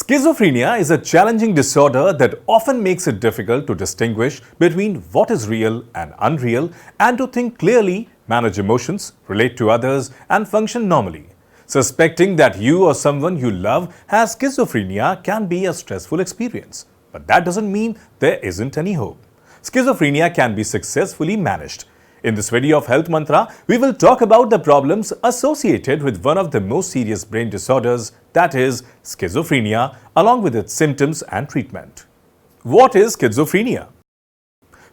Schizophrenia is a challenging disorder that often makes it difficult to distinguish between what is real and unreal and to think clearly, manage emotions, relate to others, and function normally. Suspecting that you or someone you love has schizophrenia can be a stressful experience, but that doesn't mean there isn't any hope. Schizophrenia can be successfully managed. In this video of Health Mantra, we will talk about the problems associated with one of the most serious brain disorders, that is schizophrenia, along with its symptoms and treatment. What is schizophrenia?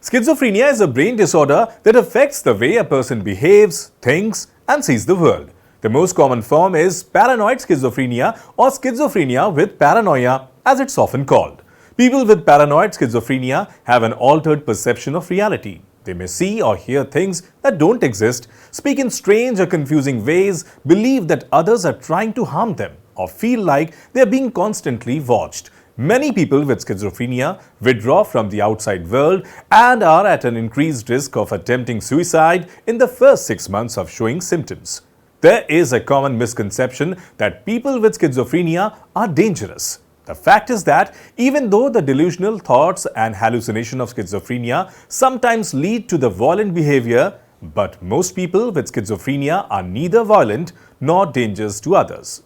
Schizophrenia is a brain disorder that affects the way a person behaves, thinks, and sees the world. The most common form is paranoid schizophrenia or schizophrenia with paranoia, as it's often called. People with paranoid schizophrenia have an altered perception of reality. They may see or hear things that don't exist, speak in strange or confusing ways, believe that others are trying to harm them, or feel like they are being constantly watched. Many people with schizophrenia withdraw from the outside world and are at an increased risk of attempting suicide in the first 6 months of showing symptoms. There is a common misconception that people with schizophrenia are dangerous. The fact is that even though the delusional thoughts and hallucination of schizophrenia sometimes lead to the violent behavior, but most people with schizophrenia are neither violent nor dangerous to others.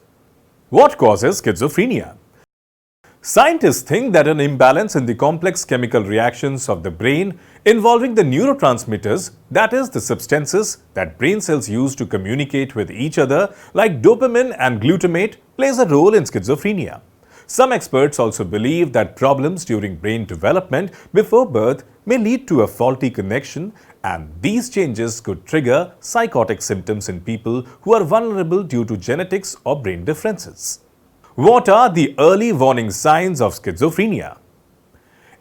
What causes schizophrenia? Scientists think that an imbalance in the complex chemical reactions of the brain involving the neurotransmitters, that is, the substances that brain cells use to communicate with each other, like dopamine and glutamate, plays a role in schizophrenia. Some experts also believe that problems during brain development before birth may lead to a faulty connection, and these changes could trigger psychotic symptoms in people who are vulnerable due to genetics or brain differences. What are the early warning signs of schizophrenia?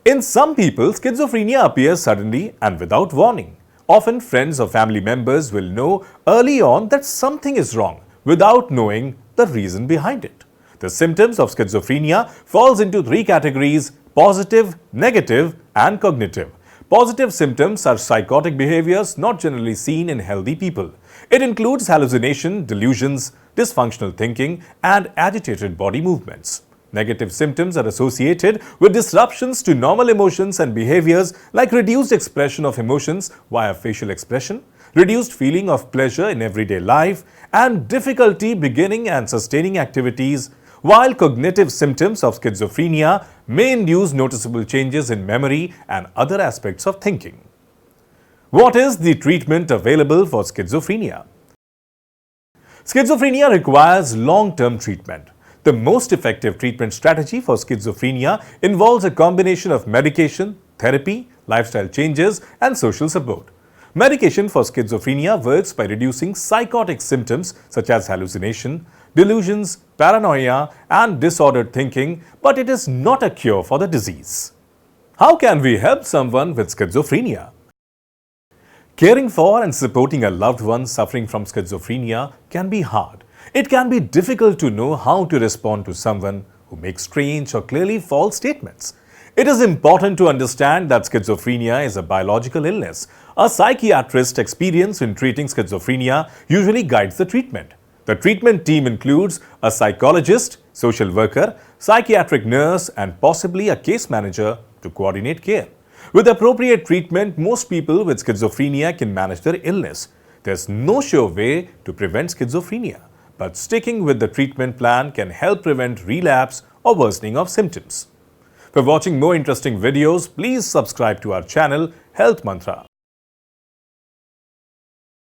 In some people, schizophrenia appears suddenly and without warning. Often, friends or family members will know early on that something is wrong without knowing the reason behind it. The symptoms of schizophrenia falls into 3 categories: positive, negative, and cognitive. Positive symptoms are psychotic behaviors not generally seen in healthy people. It includes hallucination, delusions, dysfunctional thinking, and agitated body movements. Negative symptoms are associated with disruptions to normal emotions and behaviors like reduced expression of emotions via facial expression, reduced feeling of pleasure in everyday life, and difficulty beginning and sustaining activities, while cognitive symptoms of schizophrenia may induce noticeable changes in memory and other aspects of thinking. What is the treatment available for schizophrenia? Schizophrenia requires long-term treatment. The most effective treatment strategy for schizophrenia involves a combination of medication, therapy, lifestyle changes, and social support. Medication for schizophrenia works by reducing psychotic symptoms such as hallucination, delusions, paranoia, and disordered thinking, but it is not a cure for the disease. How can we help someone with schizophrenia? Caring for and supporting a loved one suffering from schizophrenia can be hard. It can be difficult to know how to respond to someone who makes strange or clearly false statements. It is important to understand that schizophrenia is a biological illness. A psychiatrist's experience in treating schizophrenia usually guides the treatment. The treatment team includes a psychologist, social worker, psychiatric nurse, and possibly a case manager to coordinate care. With appropriate treatment, most people with schizophrenia can manage their illness. There's no sure way to prevent schizophrenia, but sticking with the treatment plan can help prevent relapse or worsening of symptoms. For watching more interesting videos, please subscribe to our channel Health Mantra.